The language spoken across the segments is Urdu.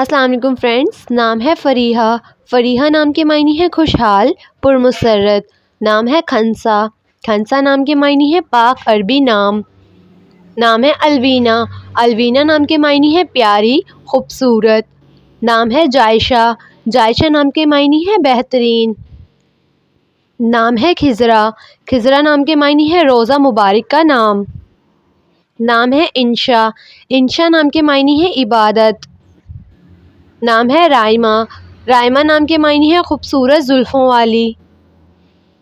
السلام علیکم فرینڈس، نام ہے فریحہ۔ فریحہ نام کے معنی ہے خوشحال، پرمسرت۔ نام ہے کھنسا۔ کھنسا نام کے معنی ہے پاک، عربی نام۔ نام ہے الوینا۔ الوینا نام کے معنی ہے پیاری، خوبصورت۔ نام ہے جائشہ۔ جائشہ نام کے معنی ہے بہترین۔ نام ہے خضرا۔ خضرا نام کے معنی ہے روزہ مبارک کا نام۔ نام ہے انشا۔ انشا نام کے معنی ہے عبادت۔ نام ہے رائمہ۔ رائمہ نام کے معنی ہے خوبصورت زلفوں والی۔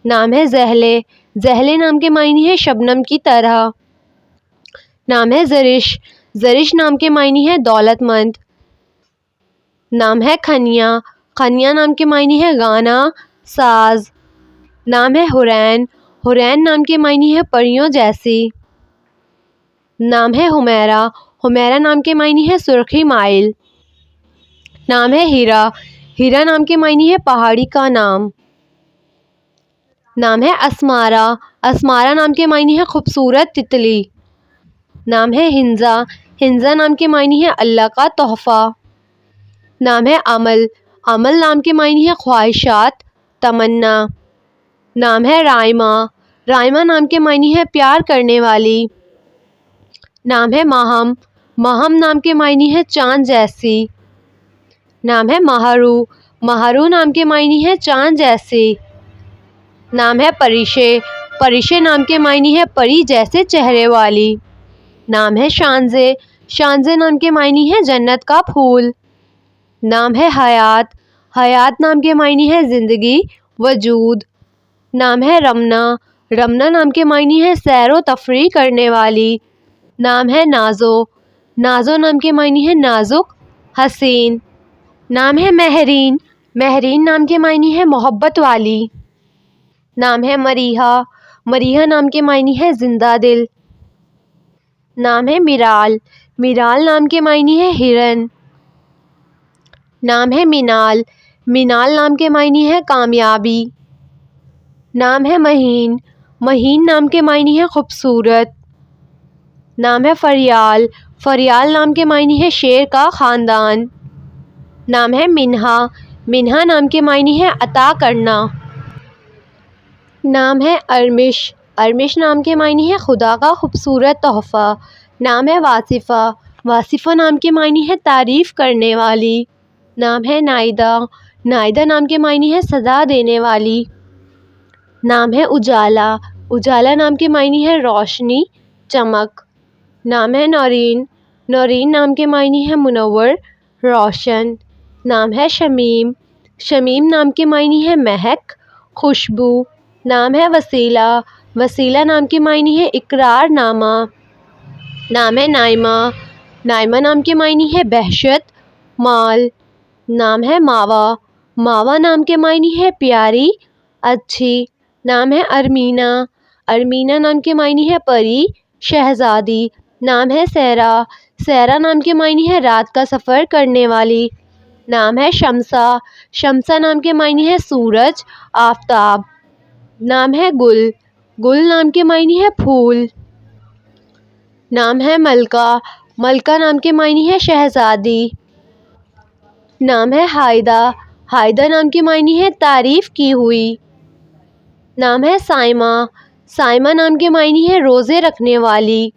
نام ہے زہلے۔ زہلے نام کے معنی ہے شبنم کی طرح۔ نام ہے زرش۔ زرش نام کے معنی ہے دولت مند۔ نام ہے کھنیا۔ کھنیا نام کے معنی ہے گانا، ساز۔ نام ہے حرین۔ حرین نام کے معنی ہے پریوں جیسی۔ نام ہے حمیرہ۔ حمیرہ نام کے معنی ہے سرخی مائل۔ نام ہے ہیرا۔ ہیرا نام کے معنی ہے پہاڑی کا نام۔ نام ہے اسمارہ۔ اسمارہ نام کے معنی ہے خوبصورت تتلی۔ نام ہے ہنزا۔ ہنزا نام کے معنی ہے اللہ کا تحفہ۔ نام ہے امل۔ امل نام کے معنی ہے خواہشات، تمنا۔ نام ہے رائمہ۔ رائمہ نام کے معنی ہے پیار کرنے والی۔ نام ہے ماہم۔ ماہم نام کے معنی ہے چاند جیسی۔ نام ہے مہرو۔ مہرو نام کے معنی ہے چاند جیسی۔ نام ہے پریشے۔ پریشے نام کے معنی ہے پری جیسے چہرے والی۔ نام ہے شانزے۔ شانزے نام کے معنی ہے جنت کا پھول۔ نام ہے حیات۔ حیات نام کے معنی ہے زندگی، وجود۔ نام ہے رمنا۔ رمنا نام کے معنی ہے سیر و تفریح کرنے والی۔ نام ہے نازو۔ نازو نام کے معنی ہے نازک، حسین۔ نام ہے مہرین۔ مہرین نام کے معنی ہے محبت والی۔ نام ہے مریحہ۔ مریحہ نام کے معنی ہے زندہ دل۔ نام ہے میرال۔ میرال نام کے معنی ہے ہرن۔ نام ہے مینال۔ مینال نام کے معنی ہے کامیابی۔ نام ہے مہین۔ مہین نام کے معنی ہے خوبصورت۔ نام ہے فریال۔ فریال نام کے معنی ہے شیر کا خاندان۔ نام ہے منہا۔ منہا نام کے معنی ہے عطا کرنا۔ نام ہے ارمش۔ ارمش نام کے معنی ہے خدا کا خوبصورت تحفہ۔ نام ہے واصفہ۔ واصفہ نام کے معنی ہے تعریف کرنے والی۔ نام ہے نائدہ۔ نائدہ نام کے معنی ہے سزا دینے والی۔ نام ہے اجالا۔ اجالا نام کے معنی ہے روشنی، چمک۔ نام ہے نورین۔ نورین نام کے معنی ہے منور، روشن۔ نام ہے شمیم۔ شمیم نام کے معنی ہے مہک، خوشبو۔ نام ہے وسیلہ۔ وسیلہ نام کے معنی ہے اقرار نامہ۔ نام ہے نائمہ۔ نائمہ نام کے معنی ہے بہشت، مال۔ نام ہے ماوا۔ ماوا نام کے معنی ہے پیاری، اچھی۔ نام ہے ارمینا۔ ارمینا نام کے معنی ہے پری، شہزادی۔ نام ہے سیرا۔ سیرا نام کے معنی ہے رات کا سفر کرنے والی۔ نام ہے شمسا۔ شمسا نام کے معنی ہے سورج، آفتاب۔ نام ہے گل۔ گل نام کے معنی ہے پھول۔ نام ہے ملکہ۔ ملکہ نام کے معنی ہے شہزادی۔ نام ہے ہائدہ۔ ہائدہ نام کے معنی ہے تعریف کی ہوئی۔ نام ہے سائمہ۔ سائمہ نام کے معنی ہے روزے رکھنے والی۔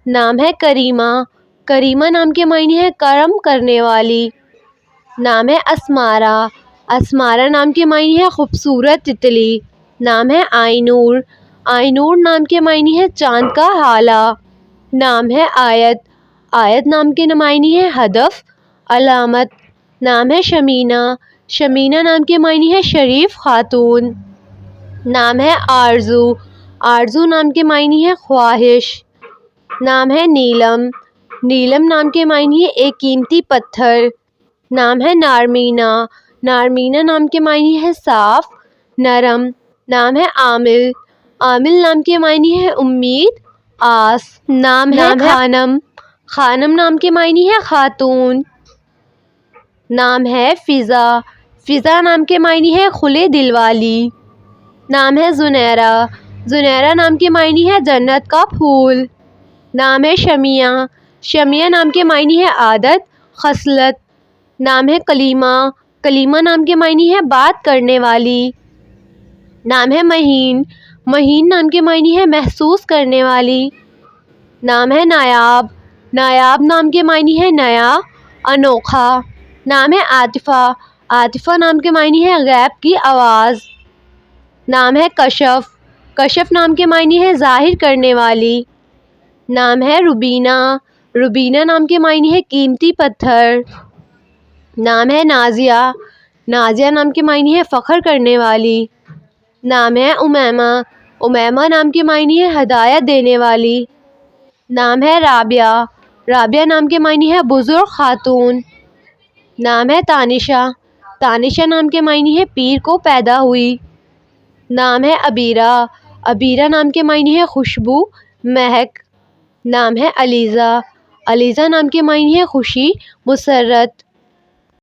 نام ہے کریمہ۔ کریمہ نام کے معنی ہے کرم کرنے والی۔ نام ہے اسمارہ۔ اسمارہ نام کے معنی ہے خوبصورت تتلی۔ نام ہے آئینور۔ آئینور نام کے معنی ہے چاند کا ہالہ۔ نام ہے آیت۔ آیت نام کے معنی ہے ہدف، علامت۔ نام ہے شمینہ۔ شمینہ نام کے معنی ہے شریف خاتون۔ نام ہے آرزو۔ آرزو نام کے معنی ہے خواہش۔ نام ہے نیلم۔ نیلم نام کے معنی ہے ایک قیمتی پتھر۔ نام ہے نارمینا۔ نارمینا نام کے معنی ہے صاف، نرم۔ نام ہے عامل۔ عامل نام کے معنی ہے امید، آس۔ نام ہے خانم۔ خانم نام کے معنی ہے خاتون۔ نام ہے فضا۔ فضا نام کے معنی ہے کھلے دل والی۔ نام ہے زنیرہ۔ زنیرہ نام کے معنی ہے جنت کا پھول۔ نام ہے شمیہ۔ شمیہ نام کے معنی ہے عادت، خصلت، نام ہے کلیمہ، کلیمہ نام کے معنی ہے بات کرنے والی۔ نام ہے مہین، مہین نام کے معنی ہے محسوس کرنے والی۔ نام ہے نایاب، نایاب نام کے معنی ہے نیا، انوکھا۔ نام ہے عاطفہ، عاطفہ نام کے معنی ہے غیب کی آواز۔ نام ہے کشف، کشف نام کے معنی ہے ظاہر کرنے والی۔ نام ہے روبینہ، روبینہ نام کے معنی ہے قیمتی پتھر۔ نام ہے نازیہ، نازیہ نام کے معنی ہے فخر کرنے والی۔ نام ہے امیمہ، امیمہ نام کے معنی ہے ہدایت دینے والی۔ نام ہے رابعہ، رابعہ نام کے معنی ہے بزرگ خاتون۔ نام ہے تانشہ، تانشہ نام کے معنی ہے پیر کو پیدا ہوئی۔ نام ہے عبیرہ، عبیرہ نام کے معنی ہے خوشبو، مہک۔ نام ہے علیزہ، علیزہ نام کے معنی ہے خوشی، مسرت۔